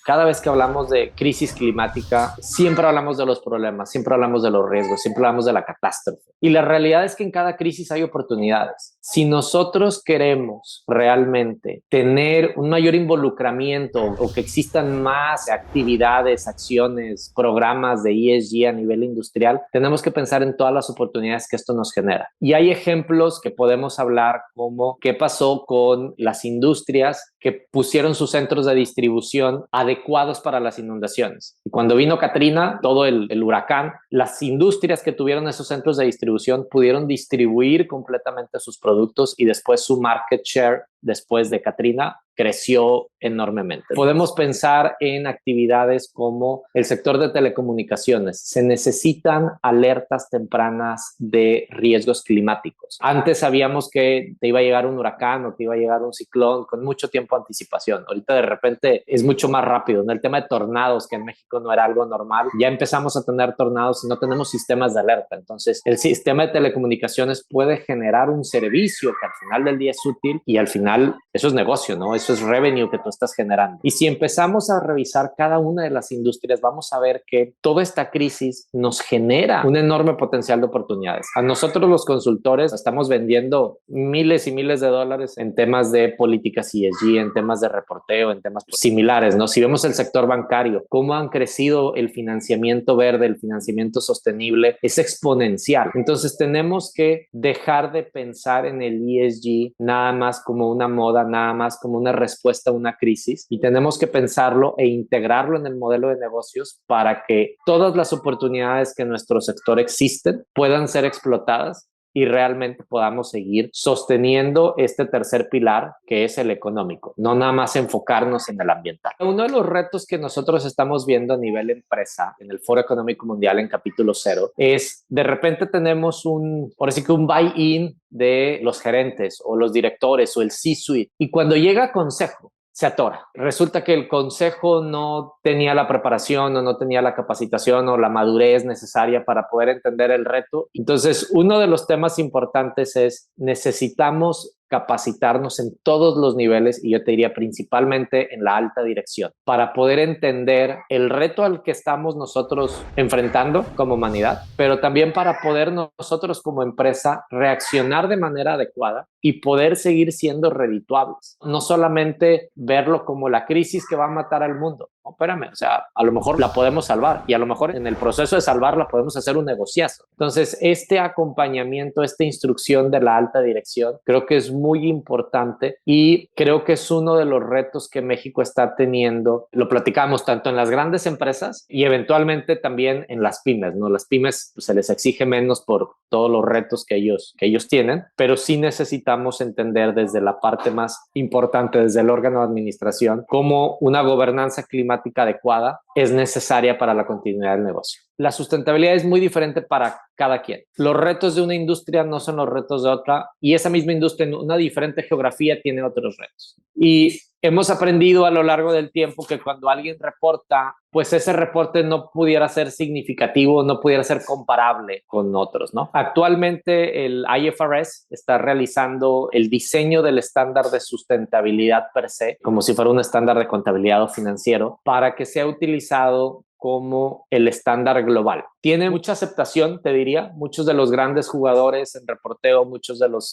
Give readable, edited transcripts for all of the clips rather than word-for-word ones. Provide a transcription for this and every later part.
Cada vez que hablamos de crisis climática, siempre hablamos de los problemas, siempre hablamos de los riesgos, siempre hablamos de la catástrofe. Y la realidad es que en cada crisis hay oportunidades. Si nosotros queremos realmente tener un mayor involucramiento o que existan más actividades, acciones, programas de ESG a nivel industrial, tenemos que pensar en todas las oportunidades que esto nos genera. Y hay ejemplos que podemos hablar como qué pasó con las industrias que pusieron sus centros de distribución adecuados para las inundaciones. Y cuando vino Katrina, todo el huracán, las industrias que tuvieron esos centros de distribución pudieron distribuir completamente sus productos y después su market share después de Katrina creció enormemente. Podemos pensar en actividades como el sector de telecomunicaciones. Se necesitan alertas tempranas de riesgos climáticos. Antes sabíamos que te iba a llegar un huracán o te iba a llegar un ciclón con mucho tiempo de anticipación. Ahorita de repente es mucho más rápido. En el tema de tornados, que en México no era algo normal, ya empezamos a tener tornados y no tenemos sistemas de alerta. Entonces, el sistema de telecomunicaciones puede generar un servicio que al final del día es útil y al final eso es negocio, ¿no? Eso es revenue que tú estás generando. Y si empezamos a revisar cada una de las industrias, vamos a ver que toda esta crisis nos genera un enorme potencial de oportunidades. A nosotros los consultores estamos vendiendo miles y miles de dólares en temas de políticas ESG, en temas de reporteo, en temas similares, ¿no? Si vemos el sector bancario, cómo han crecido el financiamiento verde, el financiamiento sostenible, es exponencial. Entonces tenemos que dejar de pensar en el ESG nada más como una moda, nada más como una respuesta a una crisis, y tenemos que pensarlo e integrarlo en el modelo de negocios para que todas las oportunidades que en nuestro sector existen puedan ser explotadas y realmente podamos seguir sosteniendo este tercer pilar que es el económico, no nada más enfocarnos en el ambiental. Uno de los retos que nosotros estamos viendo a nivel empresa en el Foro Económico Mundial en capítulo 0 es de repente tenemos ahora sí que un buy-in de los gerentes o los directores o el C-suite, y cuando llega a consejo se atora. Resulta que el consejo no tenía la preparación o no tenía la capacitación o la madurez necesaria para poder entender el reto. Entonces, uno de los temas importantes es necesitamos capacitarnos en todos los niveles, y yo te diría principalmente en la alta dirección, para poder entender el reto al que estamos nosotros enfrentando como humanidad, pero también para poder nosotros como empresa reaccionar de manera adecuada y poder seguir siendo redituables. No solamente verlo como la crisis que va a matar al mundo. No, espérame, o sea, a lo mejor la podemos salvar y a lo mejor en el proceso de salvarla podemos hacer un negociazo. Entonces, este acompañamiento, esta instrucción de la alta dirección, creo que es muy importante y creo que es uno de los retos que México está teniendo. Lo platicamos tanto en las grandes empresas y eventualmente también en las pymes, ¿no? Las pymes pues, se les exige menos por todos los retos que ellos tienen, pero sí necesitamos entender desde la parte más importante, desde el órgano de administración, cómo una gobernanza climática adecuada es necesaria para la continuidad del negocio. La sustentabilidad es muy diferente para cada quien. Los retos de una industria no son los retos de otra, y esa misma industria en una diferente geografía tiene otros retos. Y hemos aprendido a lo largo del tiempo que cuando alguien reporta, pues ese reporte no pudiera ser significativo, no pudiera ser comparable con otros, ¿no? Actualmente el IFRS está realizando el diseño del estándar de sustentabilidad per se, como si fuera un estándar de contabilidad o financiero, para que sea utilizado como el estándar global. Tiene mucha aceptación, te diría. Muchos de los grandes jugadores en reporteo,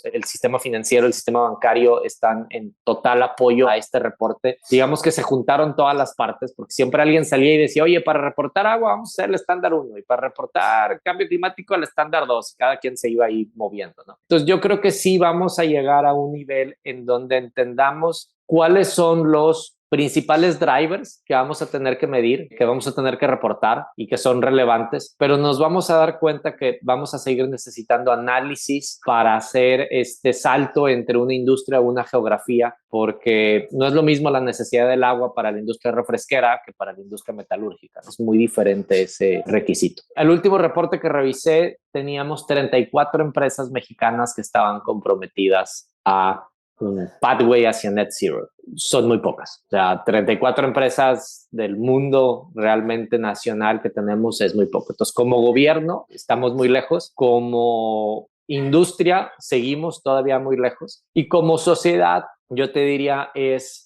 el sistema financiero, el sistema bancario están en total apoyo a este reporte. Digamos que se juntaron todas las partes, porque siempre alguien salía y decía, oye, para reportar agua vamos a hacer el estándar 1 y para reportar cambio climático el estándar 2. Cada quien se iba ahí moviendo, ¿no? Entonces yo creo que sí vamos a llegar a un nivel en donde entendamos cuáles son los principales drivers que vamos a tener que medir, que vamos a tener que reportar y que son relevantes, pero nos vamos a dar cuenta que vamos a seguir necesitando análisis para hacer este salto entre una industria o una geografía, porque no es lo mismo la necesidad del agua para la industria refresquera que para la industria metalúrgica. Es muy diferente ese requisito. El último reporte que revisé, teníamos 34 empresas mexicanas que estaban comprometidas a un pathway hacia net zero. Son muy pocas. O sea, 34 empresas del mundo realmente nacional que tenemos es muy poco. Entonces, como gobierno, estamos muy lejos. Como industria, seguimos todavía muy lejos. Y como sociedad, yo te diría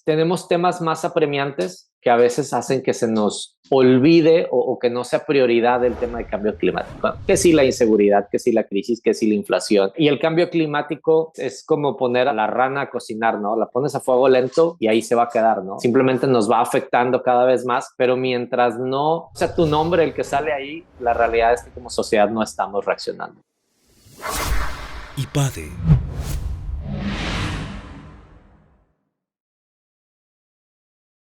tenemos temas más apremiantes que a veces hacen que se nos olvide o que no sea prioridad el tema de cambio climático. Que si la inseguridad, que si la crisis, que si la inflación. Y el cambio climático es como poner a la rana a cocinar, ¿no? La pones a fuego lento y ahí se va a quedar, ¿no? Simplemente nos va afectando cada vez más, pero mientras no sea tu nombre el que sale ahí, la realidad es que como sociedad no estamos reaccionando. IPADE.